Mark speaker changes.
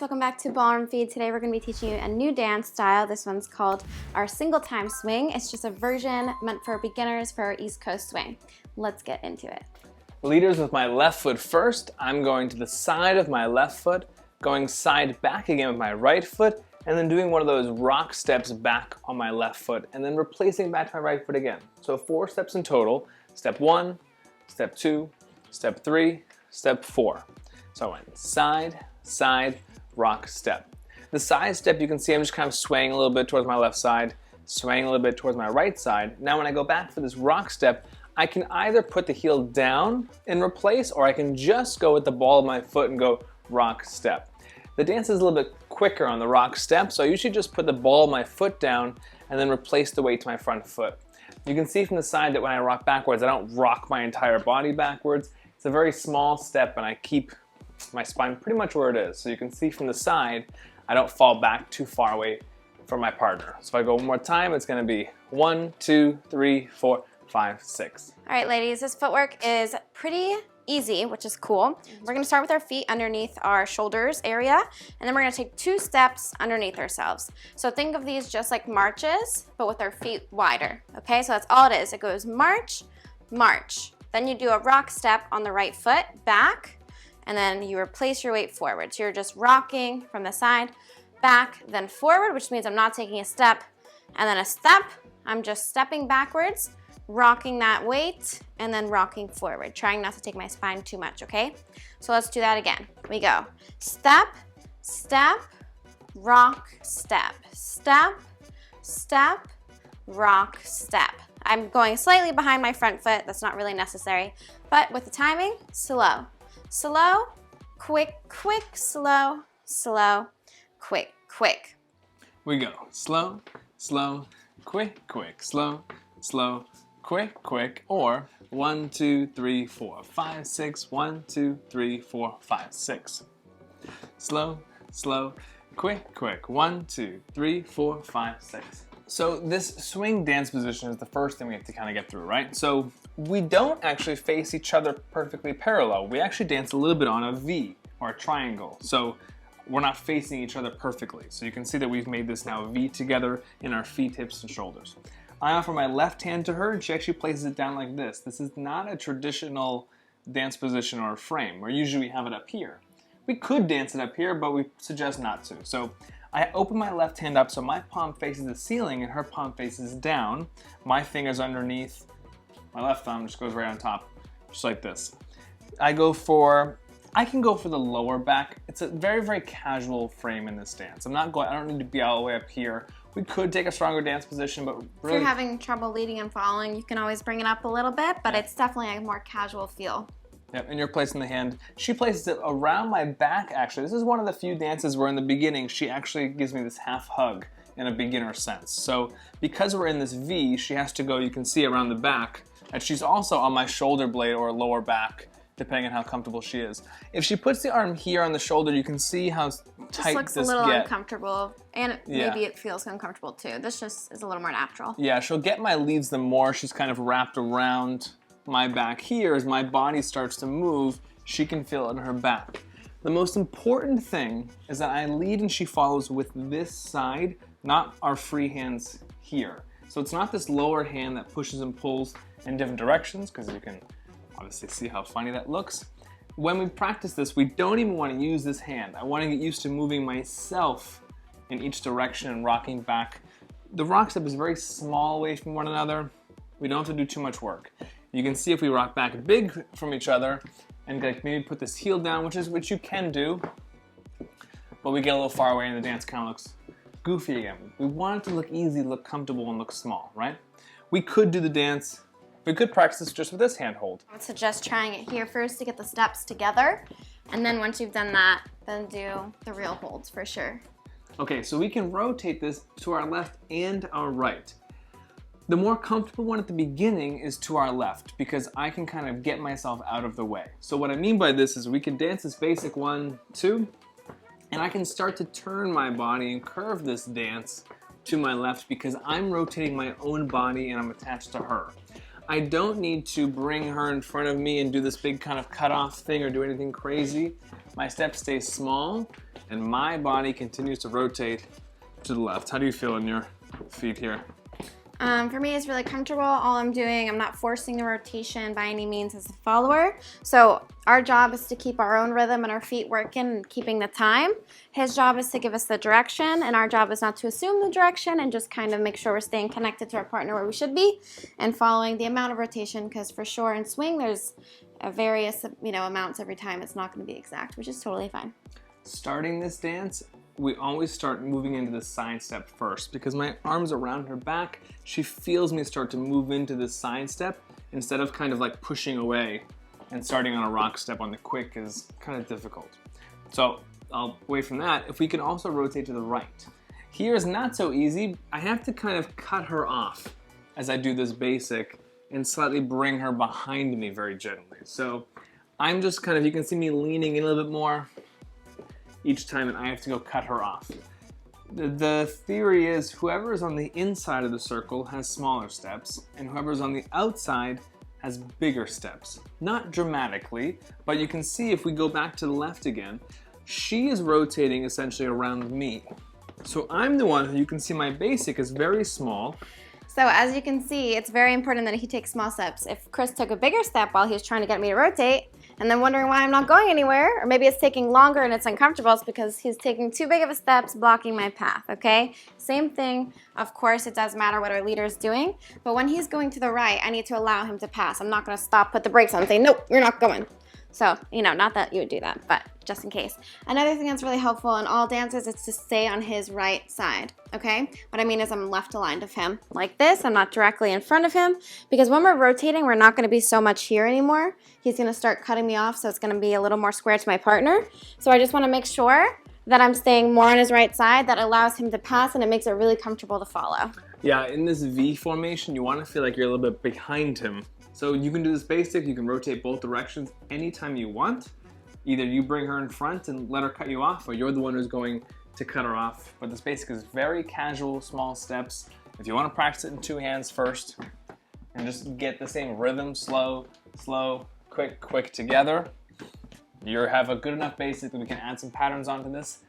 Speaker 1: welcome back to Ballroom Feed. Today we're going to be teaching you a new dance style. This one's called our single time swing. It's just a version meant for beginners for our East Coast swing. Let's get into it.
Speaker 2: Leaders with my left foot first. I'm going to the side of my left foot, going side back again with my right foot, and then doing one of those rock steps back on my left foot, and then replacing back to my right foot again. So 4 steps in total. Step 1, step 2, step 3, step 4. So I went side, side, rock, step. The side step, you can see I'm just kind of swaying a little bit towards my left side, swaying a little bit towards my right side. Now when I go back for this rock step, I can either put the heel down and replace, or I can just go with the ball of my foot and go rock, step. The dance is a little bit quicker on the rock step, so I usually just put the ball of my foot down and then replace the weight to my front foot. You can see from the side that when I rock backwards, I don't rock my entire body backwards. It's a very small step and I keep my spine pretty much where it is. So you can see from the side, I don't fall back too far away from my partner. So if I go one more time, it's gonna be 1, 2, 3, 4, 5, 6.
Speaker 1: All right, ladies, this footwork is pretty easy, which is cool. We're gonna start with our feet underneath our shoulders area, and then we're gonna take 2 steps underneath ourselves. So think of these just like marches, but with our feet wider, okay? So that's all it is. It goes march, march. Then you do a rock step on the right foot, back, and then you replace your weight forward. So you're just rocking from the side, back, then forward, which means I'm not taking a step, and then a step, I'm just stepping backwards, rocking that weight, and then rocking forward, trying not to take my spine too much, okay? So let's do that again. We go step, step, rock, step, step, step, rock, step. I'm going slightly behind my front foot. That's not really necessary, but with the timing, slow. Slow, quick, quick, slow, slow, quick, quick.
Speaker 2: We go slow, slow, quick, quick, slow, slow, quick, quick, or 1, 2, 3, 4, 5, 6, 1, 2, 3, 4, 5, 6. Slow, slow, quick, quick, 1, 2, 3, 4, 5, 6. So this swing dance position is the first thing we have to kind of get through, right? So we don't actually face each other perfectly parallel. We actually dance a little bit on a V or a triangle. So we're not facing each other perfectly. So you can see that we've made this now V together in our feet, hips, and shoulders. I offer my left hand to her and she actually places it down like this. This is not a traditional dance position or frame where usually we have it up here. We could dance it up here, but we suggest not to. So I open my left hand up so my palm faces the ceiling and her palm faces down. My fingers underneath, my left thumb just goes right on top, just like this. I can go for the lower back. It's a very, very casual frame in this dance. I don't need to be all the way up here. We could take a stronger dance position, but really,
Speaker 1: if you're having trouble leading and following, you can always bring it up a little bit, but it's definitely a more casual feel.
Speaker 2: Yep, and you're placing the hand. She places it around my back, actually. This is one of the few dances where in the beginning, she actually gives me this half hug in a beginner sense. So because we're in this V, she has to go, you can see around the back, and she's also on my shoulder blade or lower back, depending on how comfortable she is. If she puts the arm here on the shoulder, you can see how tight this
Speaker 1: looks a little uncomfortable, and maybe it feels uncomfortable too. This just is a little more natural.
Speaker 2: Yeah, she'll get my leads the more she's kind of wrapped around my back here. As my body starts to move, she can feel it in her back. The most important thing is that I lead and she follows with this side, not our free hands here. So it's not this lower hand that pushes and pulls in different directions, because you can obviously see how funny that looks. When we practice this, we don't even want to use this hand. I want to get used to moving myself in each direction and rocking back. The rock step is very small away from one another. We don't have to do too much work. You can see if we rock back big from each other and like maybe put this heel down, which you can do, but we get a little far away and the dance kind of looks goofy again. We want it to look easy, look comfortable, and look small, right? We could do the dance. We could practice this just with this hand hold.
Speaker 1: I would suggest trying it here first to get the steps together, and then once you've done that, then do the real holds for sure.
Speaker 2: Okay, so we can rotate this to our left and our right. The more comfortable one at the beginning is to our left, because I can kind of get myself out of the way. So what I mean by this is we can dance this basic 1, 2, and I can start to turn my body and curve this dance to my left because I'm rotating my own body and I'm attached to her. I don't need to bring her in front of me and do this big kind of cutoff thing or do anything crazy. my step stays small and my body continues to rotate to the left. How do you feel in your feet here?
Speaker 1: For me, it's really comfortable. All I'm doing, I'm not forcing the rotation by any means as a follower. So our job is to keep our own rhythm and our feet working and keeping the time. His job is to give us the direction, and our job is not to assume the direction and just kind of make sure we're staying connected to our partner where we should be and following the amount of rotation, because for sure in swing, there's various amounts every time. It's not going to be exact, which is totally fine.
Speaker 2: Starting this dance, we always start moving into the side step first because my arm's around her back. She feels me start to move into the side step instead of kind of like pushing away, and starting on a rock step on the quick is kind of difficult. So away from that, if we can also rotate to the right. Here is not so easy. I have to kind of cut her off as I do this basic and slightly bring her behind me very gently. So I'm just kind of, you can see me leaning in a little bit more each time, and I have to go cut her off. The theory is whoever is on the inside of the circle has smaller steps, and whoever is on the outside has bigger steps. Not dramatically, but you can see if we go back to the left again, she is rotating essentially around me. So I'm the one who, you can see my basic is very small.
Speaker 1: So as you can see, it's very important that he takes small steps. If Chris took a bigger step while he was trying to get me to rotate, and then wondering why I'm not going anywhere, or maybe it's taking longer and it's uncomfortable, it's because he's taking too big of a steps, blocking my path, okay? Same thing, of course, it does matter what our leader is doing, but when he's going to the right, I need to allow him to pass. I'm not gonna stop, put the brakes on, and say, nope, you're not going. So, not that you would do that, but just in case. Another thing that's really helpful in all dances is to stay on his right side, okay? What I mean is I'm left aligned of him like this. I'm not directly in front of him, because when we're rotating, we're not gonna be so much here anymore. He's gonna start cutting me off, so it's gonna be a little more square to my partner. So I just wanna make sure that I'm staying more on his right side. That allows him to pass, and it makes it really comfortable to follow.
Speaker 2: Yeah, in this V formation, you wanna feel like you're a little bit behind him. So you can do this basic, you can rotate both directions anytime you want. Either you bring her in front and let her cut you off, or you're the one who's going to cut her off. But this basic is very casual, small steps. If you want to practice it in two hands first, and just get the same rhythm, slow, slow, quick, quick together, you have a good enough basic that we can add some patterns onto this.